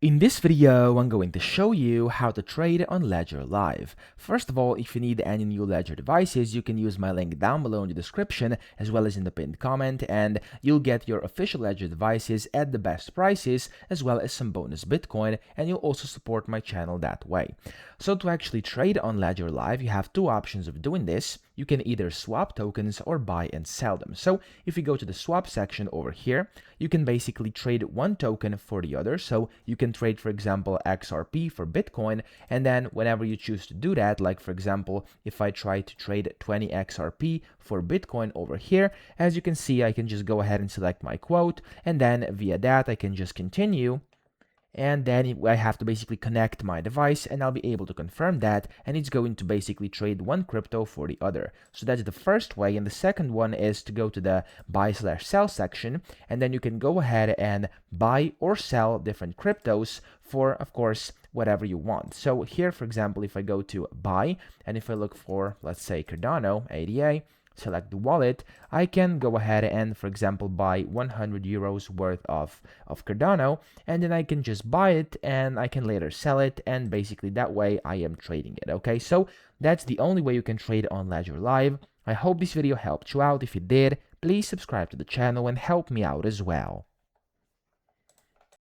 In this video, I'm going to show you how to trade on Ledger Live. First of all, if you need any new Ledger devices, you can use my link down below in the description as well as in the pinned comment, and you'll get your official Ledger devices at the best prices as well as some bonus Bitcoin, and you'll also support my channel that way. So to actually trade on Ledger Live, you have two options of doing this. You can either swap tokens or buy and sell them. So if you go to the swap section over here, you can basically trade one token for the other. So you can trade, for example, XRP for Bitcoin, and then whenever you choose to do that, like for example, if I try to trade 20 XRP for Bitcoin over here, as you can see, I can just go ahead and select my quote, and then via that, I can just continue. And then I have to basically connect my device and I'll be able to confirm that, and it's going to basically trade one crypto for the other. So that's the first way, and the second one is to go to the buy/sell section, and then you can go ahead and buy or sell different cryptos for, of course, whatever you want. So here, for example, if I go to buy and if I look for, let's say, Cardano ADA, select the wallet, I can go ahead and, for example, buy 100 euros worth of Cardano, and then I can just buy it and I can later sell it, and basically that way I am trading it. Okay, so that's the only way you can trade on Ledger Live. I hope this video helped you out. If it did, please subscribe to the channel and help me out as well.